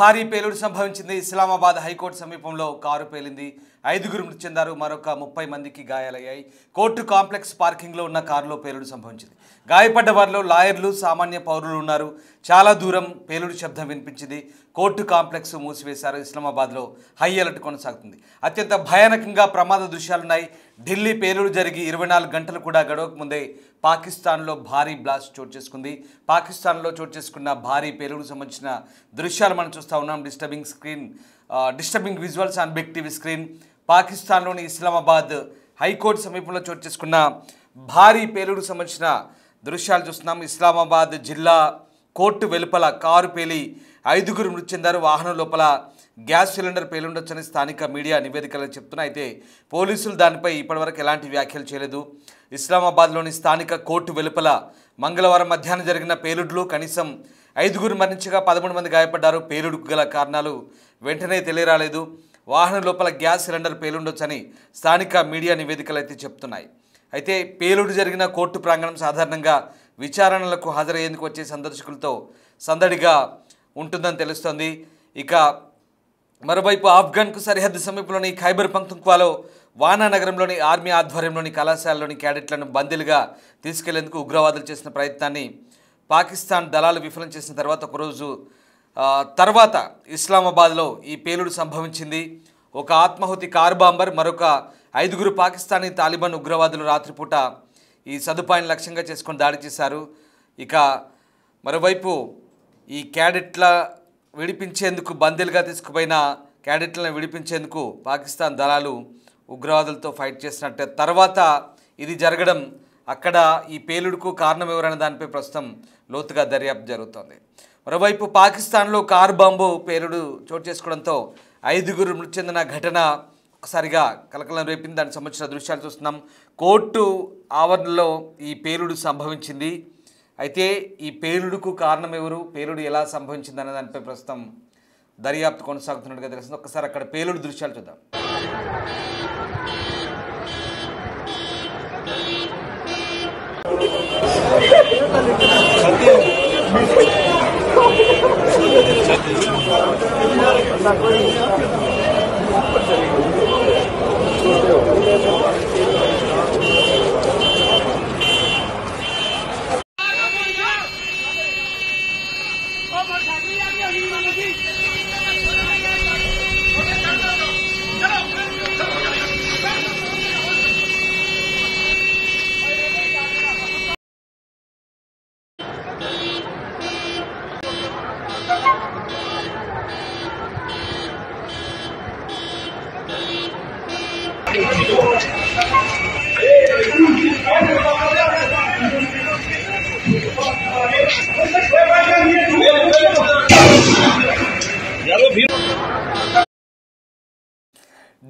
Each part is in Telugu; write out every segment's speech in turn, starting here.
భారీ పేలుడు సంభవించింది. ఇస్లామాబాద్ హైకోర్టు సమీపంలో కారు పేలింది. 5గురు మృతి చెందారు. మరొక 30 మందికి గాయాలయ్యాయి. కోర్టు కాంప్లెక్స్ పార్కింగ్లో ఉన్న కారులో పేలుడు సంభవించింది. గాయపడ్డ వారిలో లాయర్లు, సామాన్య పౌరులు ఉన్నారు. చాలా దూరం పేలుడు శబ్దం వినిపించింది. కోర్టు కాంప్లెక్స్ మూసివేశారు. ఇస్లామాబాద్లో హై అలర్ట్ కొనసాగుతుంది. అత్యంత భయానకంగా ప్రమాద దృశ్యాలున్నాయి. ఢిల్లీ పేలుడు జరిగి 24 గంటలు కూడా గడవక ముందే పాకిస్తాన్లో భారీ బ్లాస్ట్ చోటు చేసుకుంది. పాకిస్తాన్లో చోటు చేసుకున్న భారీ పేలుడు సంబంధించిన దృశ్యాలు మనం చూస్తూ ఉన్నాం. Disturbing visuals on big TV screen. పాకిస్తాన్లోని ఇస్లామాబాద్ హైకోర్టు సమీపంలో చోటు చేసుకున్న భారీ పేలుడు సంబంధించిన దృశ్యాలు చూస్తున్నాం. ఇస్లామాబాద్ జిల్లా కోర్టు వెలుపల కారు పేలి 5గురు మృతి చెందారు. వాహనం లోపల గ్యాస్ సిలిండర్ పేలుండొచ్చని స్థానిక మీడియా నివేదికలు చెప్తున్నాయి. అయితే పోలీసులు దానిపై ఇప్పటివరకు ఎలాంటి వ్యాఖ్యలు చేయలేదు. ఇస్లామాబాద్లోని స్థానిక కోర్టు వెలుపల మంగళవారం మధ్యాహ్నం జరిగిన పేలుడులో కనీసం 5గురు మరణించగా 13 మంది గాయపడ్డారు. పేలుడుకు గల కారణాలు వెంటనే తెలియరాలేదు. వాహనం లోపల గ్యాస్ సిలిండర్ పేలుండొచ్చని స్థానిక మీడియా నివేదికలు అయితే చెప్తున్నాయి. అయితే పేలుడు జరిగిన కోర్టు ప్రాంగణం సాధారణంగా విచారణలకు హాజరయ్యేందుకు వచ్చే సందర్శకులతో సందడిగా ఉంటుందని తెలుస్తోంది. ఇక మరోవైపు ఆఫ్ఘన్కు సరిహద్దు సమీపంలోని ఖైబర్ పఖ్తుంఖ్వాలో వానా నగరంలోని ఆర్మీ ఆధ్వర్యంలోని కళాశాలలోని క్యాడెట్లను బందీలుగా తీసుకెళ్లేందుకు ఉగ్రవాదులు చేసిన ప్రయత్నాన్ని పాకిస్తాన్ దళాలు విఫలం చేసిన తర్వాత ఒకరోజు తర్వాత ఇస్లామాబాద్లో ఈ పేలుడు సంభవించింది. ఒక ఆత్మాహుతి కారు బాంబర్, మరొక 5గురు పాకిస్తానీ తాలిబాన్ ఉగ్రవాదులు రాత్రిపూట ఈ సదుపాయాన్ని లక్ష్యంగా చేసుకొని దాడి చేశారు. ఇక మరోవైపు ఈ క్యాడెట్ల విడిపించేందుకు బందీలుగా తీసుకుపోయిన క్యాడెట్లను విడిపించేందుకు పాకిస్తాన్ దళాలు ఉగ్రవాదులతో ఫైట్ చేసినట్టే. తర్వాత ఇది జరగడం, అక్కడ ఈ పేలుడుకు కారణం ఎవరనే దానిపై ప్రస్తుతం లోతుగా దర్యాప్తు జరుగుతోంది. మరోవైపు పాకిస్తాన్లో కారు బాంబు పేలుడు చోటు చేసుకోవడంతో 5గురు మృతి చెందిన ఘటన ఒకసారిగా కలకలం రేపింది. దానికి సంబంధించిన దృశ్యాలు చూస్తున్నాం. కోర్టు ఆవరణలో ఈ పేలుడు సంభవించింది. అయితే ఈ పేలుడుకు కారణం ఎవరు, పేలుడు ఎలా సంభవించింది అనే దానిపై ప్రస్తుతం దర్యాప్తు కొనసాగుతున్నట్టుగా తెలుస్తుంది. ఒకసారి అక్కడ పేలుడు దృశ్యాలు చూద్దాం.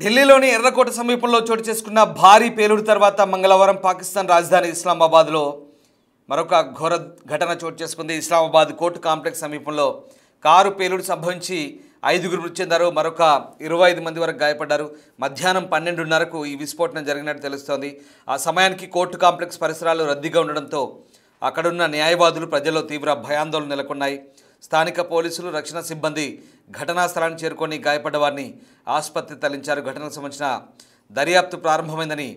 ఢిల్లీలోని ఎర్రకోట సమీపంలో చోటు చేసుకున్న భారీ పేలుడు తర్వాత మంగళవారం పాకిస్తాన్ రాజధాని ఇస్లామాబాద్లో మరొక ఘోర ఘటన చోటు చేసుకుంది. ఇస్లామాబాద్ కోర్టు కాంప్లెక్స్ సమీపంలో కారు పేలుడు సంభవించి 5గురు మృతి చెందారు. మరొక 25 మంది వరకు గాయపడ్డారు. మధ్యాహ్నం 12:30కు ఈ విస్ఫోటనం జరిగినట్టు తెలుస్తోంది. ఆ సమయానికి కోర్టు కాంప్లెక్స్ పరిసరాలు రద్దీగా ఉండడంతో అక్కడున్న న్యాయవాదులు, ప్రజల్లో తీవ్ర భయాందోళన నెలకొన్నాయి. స్థానిక పోలీసులు, రక్షణ సిబ్బంది ఘటనా స్థలాన్ని చేరుకొని గాయపడ్డ వారిని ఆసుపత్రి తరలించారు. ఘటనకు సంబంధించిన దర్యాప్తు ప్రారంభమైందని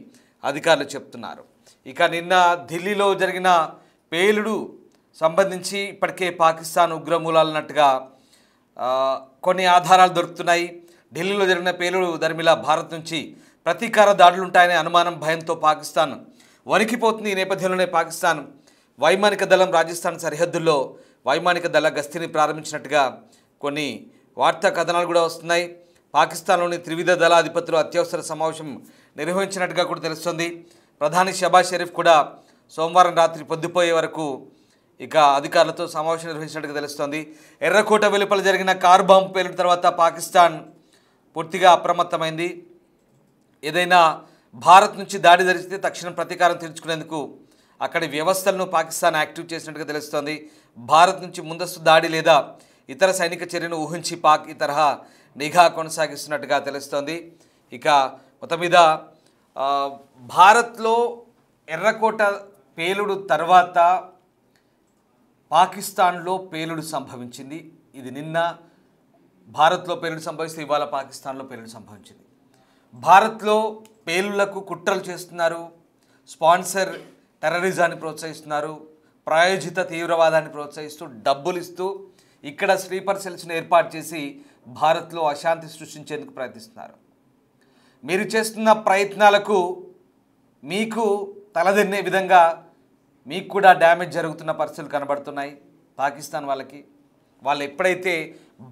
అధికారులు చెప్తున్నారు. ఇక నిన్న ఢిల్లీలో జరిగిన పేలుడు సంబంధించి ఇప్పటికే పాకిస్తాన్ ఉగ్రమూలాలన్నట్టుగా కొన్ని ఆధారాలు దొరుకుతున్నాయి. ఢిల్లీలో జరిగిన పేలుడు దరిమిలా భారత్ నుంచి ప్రతీకార దాడులుంటాయనే అనుమానం, భయంతో పాకిస్తాన్ వణికిపోతుంది. ఈ నేపథ్యంలోనే పాకిస్తాన్ వైమానిక దళం రాజస్థాన్ సరిహద్దుల్లో వైమానిక దళ గస్తీని ప్రారంభించినట్టుగా కొన్ని వార్తా కథనాలు కూడా వస్తున్నాయి. పాకిస్తాన్లోని త్రివిధ దళాధిపతులు అత్యవసర సమావేశం నిర్వహించినట్టుగా కూడా తెలుస్తుంది. ప్రధాని షబాజ్ షరీఫ్ కూడా సోమవారం రాత్రి పొద్దుపోయే వరకు ఇక అధికారులతో సమావేశం నిర్వహించినట్టుగా తెలుస్తోంది. ఎర్రకోట వెలుపల జరిగిన కారు బాంబు పేలుడు తర్వాత పాకిస్తాన్ పూర్తిగా అప్రమత్తమైంది. ఏదైనా భారత్ నుంచి దాడి జరిగితే తక్షణం ప్రతీకారం తీర్చుకునేందుకు అక్కడి వ్యవస్థలను పాకిస్తాన్ యాక్టివ్ చేసినట్టుగా తెలుస్తోంది. భారత్ నుంచి ముందస్తు దాడి లేదా ఇతర సైనిక చర్యను ఊహించి పాక్ ఈ తరహా నిఘా కొనసాగిస్తున్నట్టుగా తెలుస్తోంది. ఇక మొత్తం మీద భారత్లో ఎర్రకోట పేలుడు తర్వాత పాకిస్తాన్లో పేలుడు సంభవించింది. ఇది నిన్న భారత్లో పేలుడు సంభవిస్తే ఇవాళ పాకిస్తాన్లో పేలుడు సంభవించింది. భారత్లో పేలుళ్లకు కుట్రలు చేస్తున్నారు, స్పాన్సర్ టెర్రరిజాన్ని ప్రోత్సహిస్తున్నారు, ప్రాయోజిత తీవ్రవాదాన్ని ప్రోత్సహిస్తూ డబ్బులు ఇస్తూ ఇక్కడ స్లీపర్ సెల్స్ను ఏర్పాటు చేసి భారత్లో అశాంతి సృష్టించేందుకు ప్రయత్నిస్తున్నారు. మీరు చేస్తున్న ప్రయత్నాలకు మీకు తలదన్నే విధంగా మీకు కూడా డ్యామేజ్ జరుగుతున్న పరిస్థితులు కనబడుతున్నాయి. పాకిస్తాన్ వాళ్ళు ఎప్పుడైతే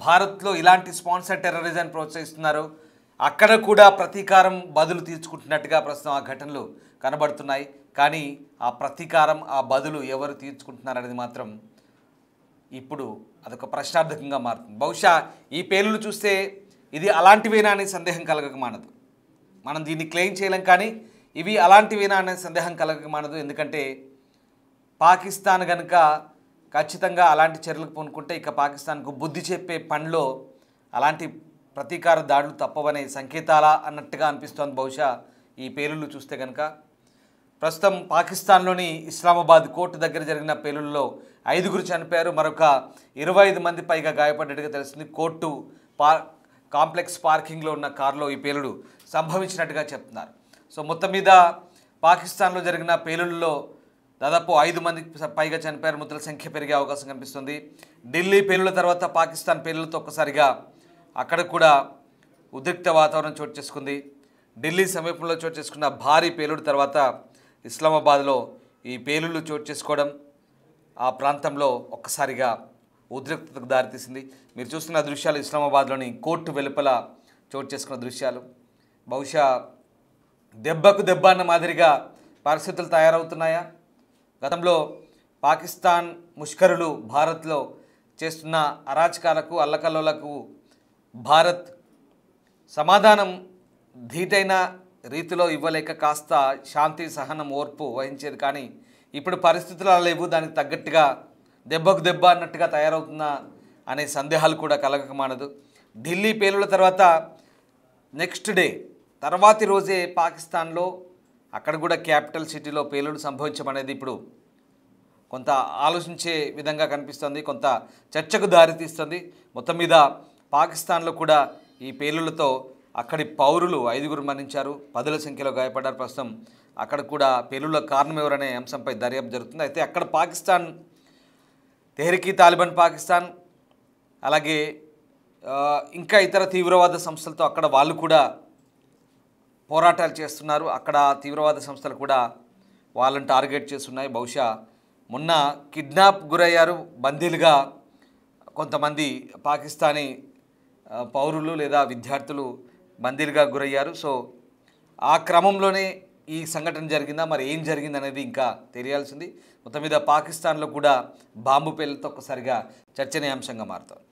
భారత్లో ఇలాంటి స్పాన్సర్ టెర్రరిజాన్ని ప్రోత్సహిస్తున్నారో అక్కడ కూడా ప్రతీకారం బదులు తీర్చుకుంటున్నట్టుగా ప్రస్తుతం ఆ ఘటనలు కనబడుతున్నాయి. కానీ ఆ ప్రతీకారం, ఆ బదులు ఎవరు తీర్చుకుంటున్నారనేది మాత్రం ఇప్పుడు అదొక ప్రశ్నార్థకంగా మారుతుంది. బహుశా ఈ పేలులు చూస్తే ఇది అలాంటివేనా అనే సందేహం కలగక మానదు. మనం దీన్ని క్లెయిమ్ చేయలేం, కానీ ఇవి అలాంటివేనా అనే సందేహం కలగక మానదు. ఎందుకంటే పాకిస్తాన్ కనుక ఖచ్చితంగా అలాంటి చర్యలకు పూనుకుంటే ఇక పాకిస్తాన్కు బుద్ధి చెప్పే పనిలో అలాంటి ప్రతీకార దాడులు తప్పవనే సంకేతాలా అన్నట్టుగా అనిపిస్తోంది బహుశా ఈ పేలుళ్ళు చూస్తే కనుక. ప్రస్తుతం పాకిస్తాన్లోని ఇస్లామాబాద్ కోర్టు దగ్గర జరిగిన పేలుళ్ళలో 5గురు చనిపోయారు, మరొక 25 మంది పైగా గాయపడ్డట్టుగా తెలుస్తుంది. కోర్టు కాంప్లెక్స్ పార్కింగ్లో ఉన్న కారులో ఈ పేలుడు సంభవించినట్టుగా చెప్తున్నారు. సో మొత్తం మీద పాకిస్తాన్లో జరిగిన పేలుళ్ళలో దాదాపు 5 మందికి పైగా చనిపోయారు, మృతుల సంఖ్య పెరిగే అవకాశం కనిపిస్తుంది. ఢిల్లీ పేలుళ్ళ తర్వాత పాకిస్తాన్ పేలుళ్ళతో ఒక్కసారిగా అక్కడ కూడా ఉద్రిక్త వాతావరణం చోటు చేసుకుంది. ఢిల్లీ సమీపంలో చోటు చేసుకున్న భారీ పేలుడు తర్వాత ఇస్లామాబాద్లో ఈ పేలుళ్ళు చోటు చేసుకోవడం ఆ ప్రాంతంలో ఒక్కసారిగా ఉద్రిక్తతకు దారితీసింది. మీరు చూస్తున్న దృశ్యాలు ఇస్లామాబాద్లోని కోర్టు వెలుపల చోటు చేసుకున్న దృశ్యాలు. బహుశా దెబ్బకు దెబ్బ అన్న మాదిరిగా పరిస్థితులు తయారవుతున్నాయా? గతంలో పాకిస్తాన్ ముష్కరులు భారత్లో చేస్తున్న అరాచకాలకు, అల్లకల్లోలకు భారత్ సమాధానం ధీటైన రీతిలో ఇవ్వలేక కాస్త శాంతి, సహనం, ఓర్పు వహించేది. కానీ ఇప్పుడు పరిస్థితులు అలా లేవు. దానికి తగ్గట్టుగా దెబ్బకు దెబ్బ అన్నట్టుగా తయారవుతుందా అనే సందేహాలు కూడా కలగక మానదు. ఢిల్లీ పేలుల తర్వాత నెక్స్ట్ డే తర్వాతి రోజే పాకిస్తాన్లో అక్కడ కూడా క్యాపిటల్ సిటీలో పేలుడు సంభవించడం అనేది ఇప్పుడు కొంత ఆలోచించే విధంగా కనిపిస్తుంది, కొంత చర్చకు దారితీస్తుంది. మొత్తం మీద పాకిస్తాన్లో కూడా ఈ పేలులతో అక్కడి పౌరులు 5గురు మరణించారు, 10ల సంఖ్యలో గాయపడ్డారు. ప్రస్తుతం అక్కడ కూడా పేలుల కారణం ఎవరనే అంశంపై దర్యాప్తు జరుగుతుంది. అయితే అక్కడ పాకిస్తాన్ తెహ్రీకి తాలిబాన్ పాకిస్తాన్, అలాగే ఇంకా ఇతర తీవ్రవాద సంస్థలతో అక్కడ వాళ్ళు కూడా పోరాటాలు చేస్తున్నారు. అక్కడ తీవ్రవాద సంస్థలు కూడా వాళ్ళని టార్గెట్ చేస్తున్నాయి. బహుశా మొన్న కిడ్నాప్ గురయ్యారు, బందీలుగా కొంతమంది పాకిస్తానీ పౌరులు లేదా విద్యార్థులు బందీలుగా గురయ్యారు. సో ఆ క్రమంలోనే ఈ సంఘటన జరిగిందా, మరి ఏం జరిగింది అనేది ఇంకా తెలియాల్సింది. మొత్తం మీద పాకిస్తాన్లో కూడా బాంబు పేలుతో ఒక్కసారిగా చర్చనీయాంశంగా మారుతుంది.